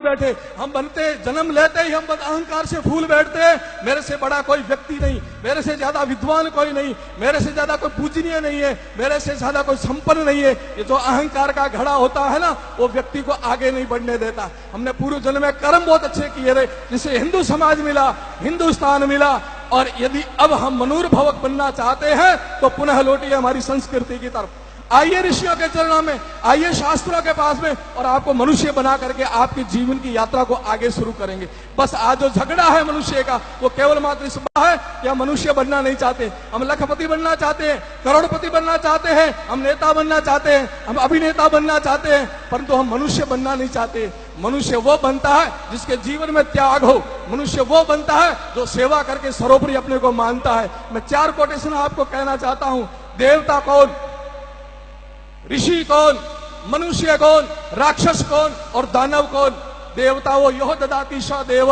बैठे, हम बनते जन्म लेते ही हम अहंकार से फूल बैठते हैं। मेरे से बड़ा कोई व्यक्ति नहीं, मेरे से ज्यादा विद्वान कोई नहीं, मेरे से ज्यादा कोई पूजनीय नहीं है, मेरे से ज्यादा कोई संपन्न नहीं है। ये जो अहंकार का घड़ा होता है ना, वो व्यक्ति को आगे नहीं बढ़ने देता। हमने पूर्व जन्म में कर्म बहुत अच्छे किए थे, जिसे हिंदू समाज मिला, हिंदुस्तान मिला। और यदि अब हम मनूर्भवक बनना चाहते हैं तो पुनः लौटिए हमारी संस्कृति की तरफ। आइए ऋषियों के चरणों में, आइए शास्त्रों के पास में, और आपको मनुष्य बना करके आपकी जीवन की यात्रा को आगे शुरू करेंगे। बस आज जो झगड़ा है मनुष्य का, वो केवल मात्र इस बात है कि हम मनुष्य बनना नहीं चाहते। हम लखपति बनना चाहते हैं, करोड़पति बनना चाहते हैं, हम नेता बनना चाहते हैं, हम अभिनेता बनना चाहते हैं, परंतु हम मनुष्य बनना नहीं चाहते। मनुष्य वो बनता है जिसके जीवन में त्याग हो। मनुष्य वो बनता है जो सेवा करके सर्वोपरि अपने को मानता है। मैं 4 कोटेशन आपको कहना चाहता हूं। देवता कौन, ऋषि कौन, मनुष्य कौन, राक्षस कौन और दानव कौन। देवता वो यो ददाति स देव,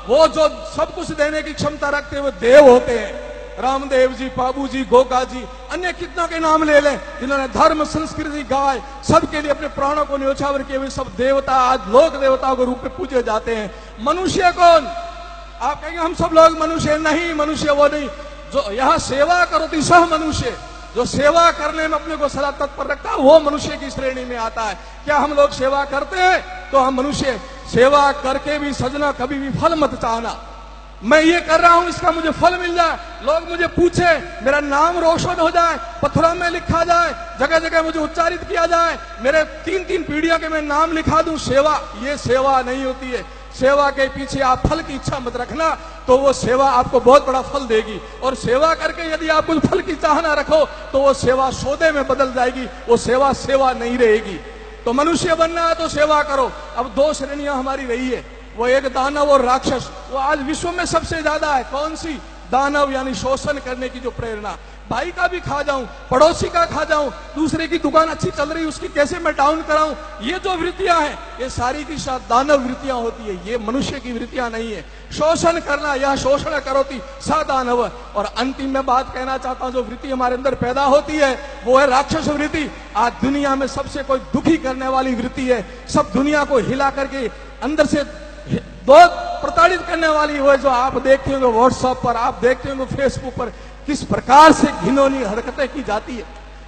वो जो सब कुछ देने की क्षमता रखते हैं वो देव होते हैं। रामदेव जी, बाबू जी, गोगा जी, अन्य कितनों के नाम ले लें, जिन्होंने धर्म, संस्कृति, गाय सबके लिए अपने प्राणों को न्योछावर किए हुए सब देवता आज लोक देवताओं के रूप में पूजे जाते हैं। मनुष्य कौन? आप कहेंगे हम सब लोग मनुष्य नहीं, मनुष्य वो नहीं जो यहाँ सेवा करोति सह मनुष्य, जो सेवा करने में अपने को सदा तत्पर रखता है, वो मनुष्य की श्रेणी में आता है। क्या हम लोग सेवा करते हैं? तो हम मनुष्य। सेवा करके भी सजना कभी भी फल मत चाहना। मैं ये कर रहा हूं, इसका मुझे फल मिल जाए, लोग मुझे पूछे, मेरा नाम रोशन हो जाए, पत्थरों में लिखा जाए, जगह जगह मुझे उच्चारित किया जाए, मेरे 3-3 पीढ़ियों के मैं नाम लिखा दूं। सेवा, ये सेवा नहीं होती है। सेवा के पीछे आप फल की इच्छा मत रखना, तो वो सेवा आपको बहुत बड़ा फल देगी। और सेवा करके यदि आप कुछ फल की चाह ना रखो तो वो सेवा सौदे में बदल जाएगी, वो सेवा सेवा नहीं रहेगी। तो मनुष्य बनना है तो सेवा करो। अब 2 श्रेणियां हमारी रही है, वो एक दानव और राक्षस। वो आज विश्व में सबसे ज्यादा है। कौन सी? दानव, यानी शोषण करने की जो प्रेरणा। भाई का भी खा जाऊं, पड़ोसी का खा जाऊं, दूसरे की दुकान अच्छी चल रही उसकी कैसे मैं डाउन कराऊं, ये जो वृत्तियां हैं ये सारी की साथ दानव वृत्तियां होती है। ये मनुष्य की वृत्तियां नहीं है। शोषण करना, यह शोषण करोति सा दानव। और अंतिम में बात कहना चाहता हूं, जो वृत्ति हमारे अंदर पैदा होती है वो है राक्षस वृत्ति। आज दुनिया में सबसे कोई दुखी करने वाली वृत्ति है, सब दुनिया को हिला करके अंदर से बहुत प्रताड़ित करने वाली वो है, जो आप देखते होंगे व्हाट्सएप पर, आप देखते होंगे फेसबुक पर, किस प्रकार से घिनौनी हरकतें की जाती है,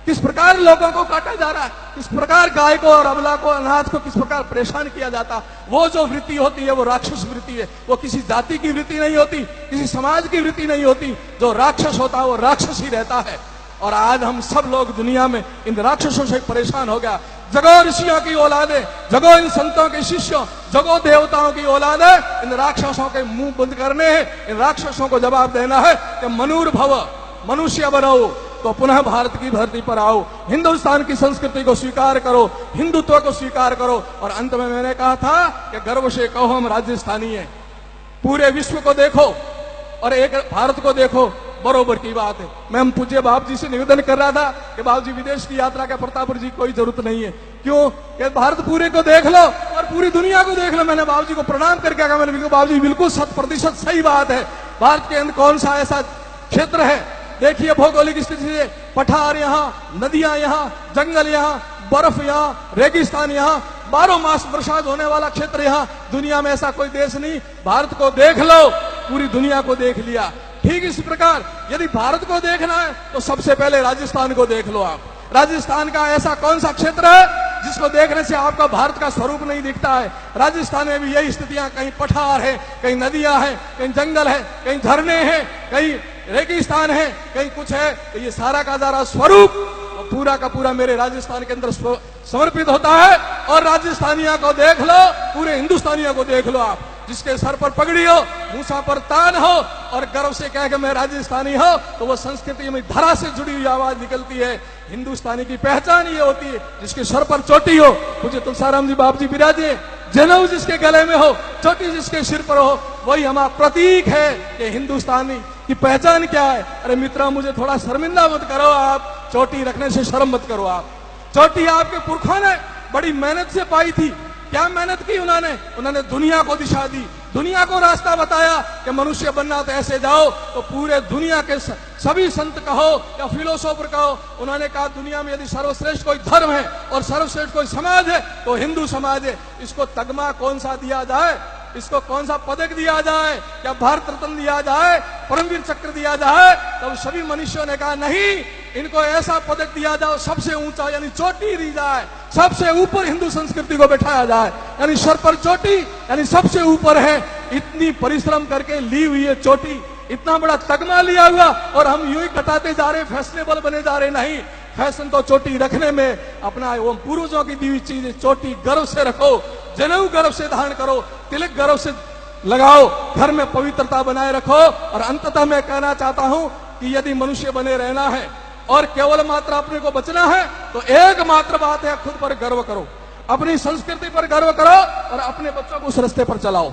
किस प्रकार लोगों को काटा जा रहा है, किस प्रकार गाय को और अबला को, अनाथ को किस प्रकार परेशान किया जाता। वो जो वृत्ति होती है वो राक्षस वृत्ति है। वो किसी जाति की वृत्ति नहीं होती, किसी समाज की वृत्ति नहीं होती। जो राक्षस होता है वो राक्षस ही रहता है। और आज हम सब लोग दुनिया में इन राक्षसों से परेशान हो गया। जगो ऋषियों की औलादे, जगो इन संतों के शिष्यों, जगो देवताओं की औलादे, इन राक्षसों के मुंह बंद करने हैं। इन राक्षसों को जवाब देना है कि मनूर्भव, मनुष्य बनो, तो पुनः भारत की धरती पर आओ, हिंदुस्तान की संस्कृति को स्वीकार करो, हिंदुत्व को स्वीकार करो। और अंत में मैंने कहा था कि गर्व से कहो हम राजस्थानी हैं। पूरे विश्व को देखो और एक भारत को देखो, बरोबर की बात है। मैं हम पूज्य बाप जी से निवेदन कर रहा था कि बाबू जी विदेश की यात्रा का प्रतापपुर जी कोई जरूरत नहीं है। क्यों? कि भारत पूरे को देख लो और पूरी दुनिया को देख लो। मैंने बाबू जी को प्रणाम करके कहा, मैंने बाबू जी बिल्कुल 100% सही बात है। भारत के अंदर कौन सा ऐसा क्षेत्र है, देखिए भौगोलिक स्थिति से, पठार यहाँ, नदियां यहाँ, जंगल यहाँ, बर्फ यहाँ, रेगिस्तान यहाँ, 12 मास बरसात होने वाला क्षेत्र यहाँ। दुनिया में ऐसा कोई देश नहीं। भारत को देख लो, पूरी दुनिया को देख लिया। ठीक इसी प्रकार यदि भारत को देखना है तो सबसे पहले राजस्थान को देख लो आप। राजस्थान का ऐसा कौन सा क्षेत्र है जिसको देखने से आपका भारत का स्वरूप नहीं दिखता है? राजस्थान में भी यही स्थितियां, कहीं पठार है, कहीं नदियां हैं, कहीं जंगल है, कहीं झरने हैं, कहीं रेगिस्तान है, कहीं कुछ है। तो ये सारा का सारा स्वरूप पूरा का पूरा मेरे राजस्थान के अंदर समर्पित होता है। और राजस्थानियों को देख लो, पूरे हिंदुस्तानियों को देख लो आप, जिसके सर पर पगड़ी हो, मूसा पर तान हो और गर्व से कह के मैं राजस्थानी हो, तो वो संस्कृति में धरा से जुड़ी हुई आवाज निकलती है। हिंदुस्तानी की पहचान ये होती है जिसके सर पर चोटी हो, मुझे तुलसाराम जी बाप जी विराजे, जनेऊ जिसके गले में हो, चोटी जिसके सिर पर हो, वही हमारा प्रतीक है कि हिंदुस्तानी की पहचान क्या है। अरे मित्रों, मुझे थोड़ा शर्मिंदा मत करो आप, चोटी रखने से शर्म मत करो आप। चोटी आपके पुरखों ने बड़ी मेहनत से पाई थी, क्या मेहनत की उन्होंने दुनिया को दिशा दी, दुनिया को रास्ता बताया कि मनुष्य बनना तो ऐसे जाओ। तो पूरे दुनिया के सभी संत कहो या फिलोसोफर कहो, उन्होंने कहा दुनिया में यदि सर्वश्रेष्ठ कोई धर्म है और सर्वश्रेष्ठ कोई समाज है तो हिंदू समाज है। इसको तगमा कौन सा दिया जाए, इसको कौन सा पदक दिया जाए, क्या भारत रत्न दिया जाए, परमवीर चक्र दिया जाए? तब सभी मनुष्यों ने कहा नहीं, इनको ऐसा पदक दिया जाओ सबसे ऊंचा, यानी चोटी दी जाए, सबसे ऊपर हिंदू संस्कृति को बैठाया जाए, यानी सर पर चोटी, यानी सबसे ऊपर है। इतनी परिश्रम करके ली हुई है चोटी, इतना बड़ा तगमा लिया हुआ, और हम यूं ही कटाते जा रहे, फैशनेबल बने जा रहे। नहीं, फैशन तो चोटी रखने में अपना वो पूर्वजों की दी हुई चीज, चोटी गर्व से रखो, जनेऊ गर्व से धारण करो, तिलक गर्व से लगाओ, घर में पवित्रता बनाए रखो। और अंततः मैं कहना चाहता हूं कि यदि मनुष्य बने रहना है और केवल मात्र अपने को बचना है तो एकमात्र बात है, खुद पर गर्व करो, अपनी संस्कृति पर गर्व करो और अपने बच्चों को उस रास्ते पर चलाओ।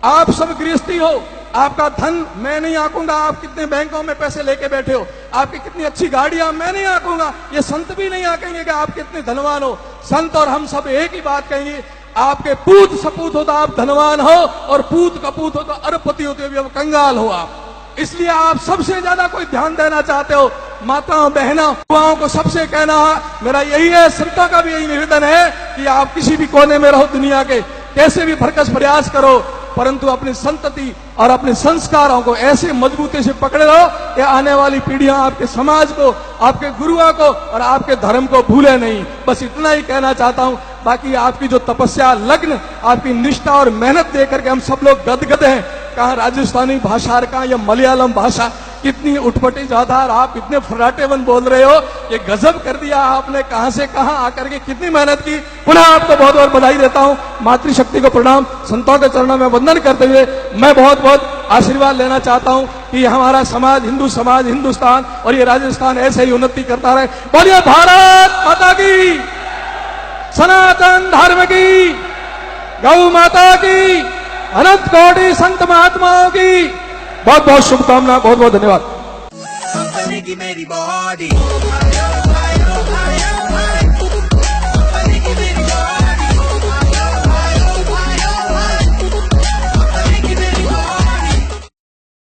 आप सब गृहस्थी हो, आपका धन मैं नहीं आंकूंगा, आप कितने बैंकों में पैसे लेके बैठे हो, आपकी कितनी अच्छी गाड़ियां मैं नहीं आंकूंगा, ये संत भी नहीं आंकेंगे कि आप कितने धनवान हो। संत और हम सब एक ही बात कहेंगे, आपके पूत सपूत हो तो आप धनवान हो, और पूत कपूत हो तो अरबपति होते हुए अब कंगाल हो आप। इसलिए आप सबसे ज्यादा कोई ध्यान देना चाहते हो, माताओं बहनों युवाओं को सबसे कहना है, मेरा यही है, संतों का भी यही निवेदन है कि आप किसी भी कोने में रहो दुनिया के, कैसे भी भरकस प्रयास करो, परंतु अपनी संतति और अपने संस्कारों को ऐसे मजबूती से पकड़े रहो कि आने वाली पीढ़ियां आपके समाज को, आपके गुरुओं को और आपके धर्म को भूले नहीं। बस इतना ही कहना चाहता हूं। बाकी आपकी जो तपस्या, लग्न, आपकी निष्ठा और मेहनत देकर के हम सब लोग गदगद हैं। कहाँ राजस्थानी भाषा और कहाँ या मलयालम भाषा, कितनी उठपटी ज्यादा, और आप इतने फर्राटेबन बोल रहे हो, ये गजब कर दिया आपने। कहां से कहां आकर के कितनी मेहनत की। पुनः आपको बहुत बहुत बधाई देता हूं, मातृशक्ति को प्रणाम, संतों के चरणों में वंदन करते हुए मैं बहुत बहुत आशीर्वाद लेना चाहता हूं कि हमारा समाज, हिंदू समाज, हिंदुस्तान और ये राजस्थान ऐसे ही उन्नति करता रहे। बोलिए भारत माता की, सनातन धर्म की, गौ माता की, अनंत कोटि संत महात्माओं की बहुत बहुत शुभकामना, बहुत बहुत धन्यवाद।